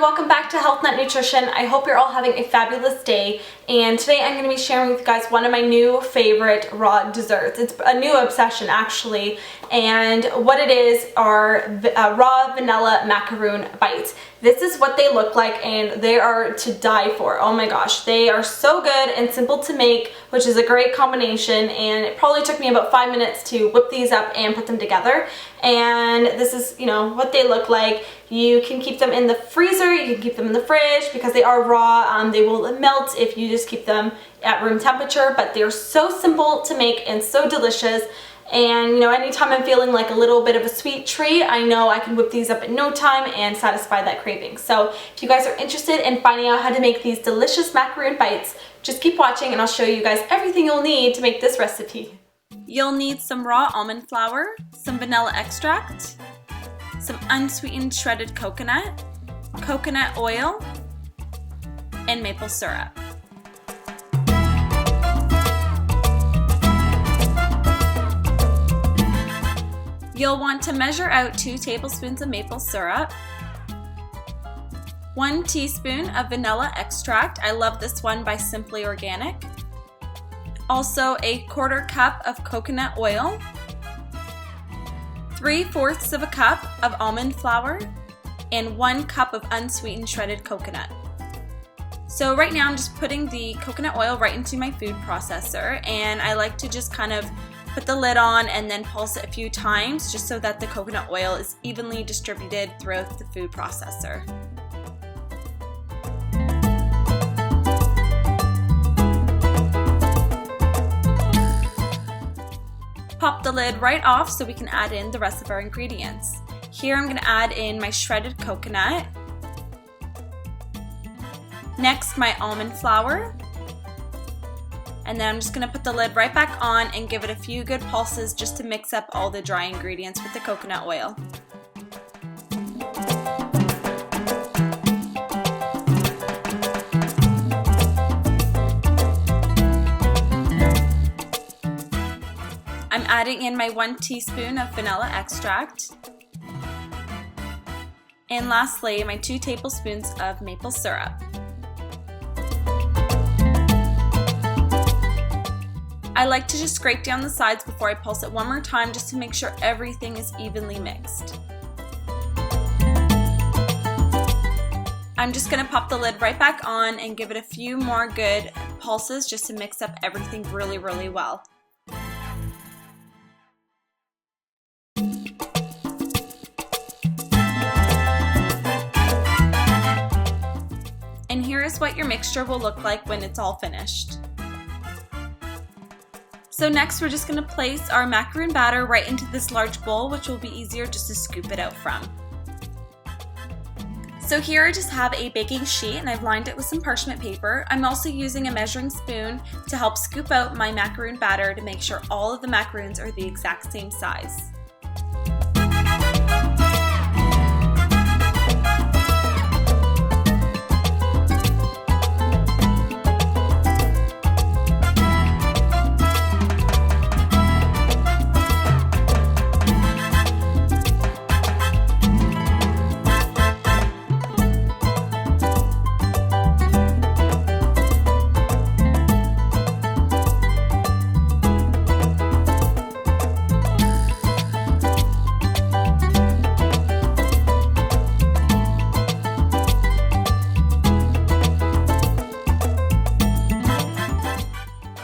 welcome back to HealthNut Nutrition. I hope you're all having a fabulous day, and today I'm going to be sharing with you guys one of my new favorite raw desserts. It's a new obsession actually, and what it is are raw vanilla macaroon bites. This is what they look like and they are to die for. Oh my gosh, they are so good and simple to make, which is a great combination, and it probably took me about 5 minutes to whip these up and put them together. And this is, you know, what they look like. You can keep them in the freezer, you can keep them in the fridge because they are raw. They will melt if you just keep them at room temperature, but they're so simple to make and so delicious. And you know, anytime I'm feeling like a little bit of a sweet treat, I know I can whip these up in no time and satisfy that craving. So if you guys are interested in finding out how to make these delicious macaroon bites, just keep watching and I'll show you guys everything you'll need to make this recipe. You'll need some raw almond flour, some vanilla extract, some unsweetened shredded coconut, coconut oil, and maple syrup. You'll want to measure out 2 tablespoons of maple syrup, 1 teaspoon of vanilla extract. I love this one by Simply Organic. Also a 1/4 cup of coconut oil, 3/4 of a cup of almond flour, and 1 cup of unsweetened shredded coconut. So right now I'm just putting the coconut oil right into my food processor, and I like to just kind of put the lid on and then pulse it a few times just so that the coconut oil is evenly distributed throughout the food processor. Pop the lid right off so we can add in the rest of our ingredients. Here I'm going to add in my shredded coconut, next my almond flour, and then I'm just going to put the lid right back on and give it a few good pulses just to mix up all the dry ingredients with the coconut oil. I'm adding in my 1 teaspoon of vanilla extract, and lastly my 2 tablespoons of maple syrup. I like to just scrape down the sides before I pulse it one more time just to make sure everything is evenly mixed. I'm just going to pop the lid right back on and give it a few more good pulses just to mix up everything really, really well. And here is what your mixture will look like when it's all finished. So next we're just going to place our macaroon batter right into this large bowl, which will be easier just to scoop it out from. So here I just have a baking sheet and I've lined it with some parchment paper. I'm also using a measuring spoon to help scoop out my macaroon batter to make sure all of the macaroons are the exact same size.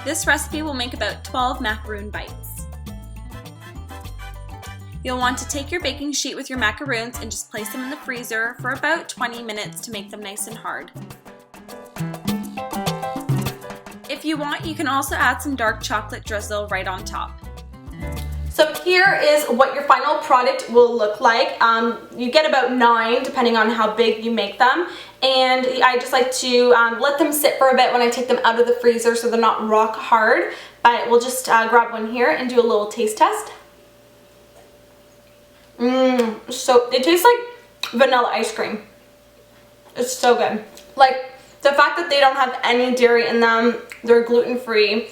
This recipe will make about 12 macaroon bites. You'll want to take your baking sheet with your macaroons and just place them in the freezer for about 20 minutes to make them nice and hard. If you want, you can also add some dark chocolate drizzle right on top. So here is what your final product will look like. You get about 9 depending on how big you make them, and I just like to let them sit for a bit when I take them out of the freezer so they're not rock hard. But we'll just grab one here and do a little taste test. So it tastes like vanilla ice cream. It's so good. Like the fact that they don't have any dairy in them, they're gluten-free,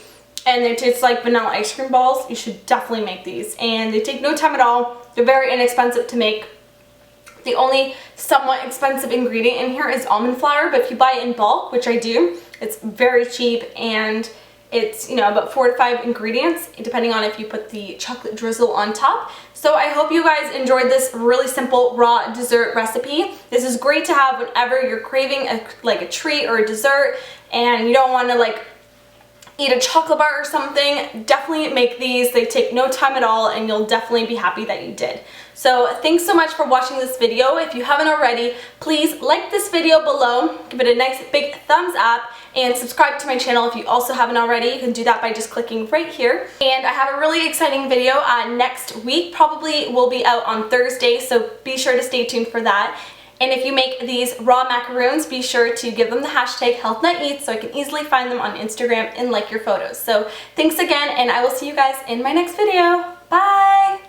and they taste like vanilla ice cream balls. You should definitely make these, and they take no time at all. They're very inexpensive to make. The only somewhat expensive ingredient in here is almond flour, but if you buy it in bulk, which I do, it's very cheap, and it's, you know, about 4 to 5 ingredients, depending on if you put the chocolate drizzle on top. So I hope you guys enjoyed this really simple raw dessert recipe. This is great to have whenever you're craving a treat or a dessert and you don't want to like eat a chocolate bar or something. Definitely make these. They take no time at all, and you'll definitely be happy that you did. So thanks so much for watching this video. If you haven't already, please like this video below, give it a nice big thumbs up, and subscribe to my channel if you also haven't already. You can do that by just clicking right here. And I have a really exciting video next week, probably will be out on Thursday, so be sure to stay tuned for that. And if you make these raw macaroons, be sure to give them the hashtag HealthNutEats so I can easily find them on Instagram and like your photos. So thanks again, and I will see you guys in my next video. Bye!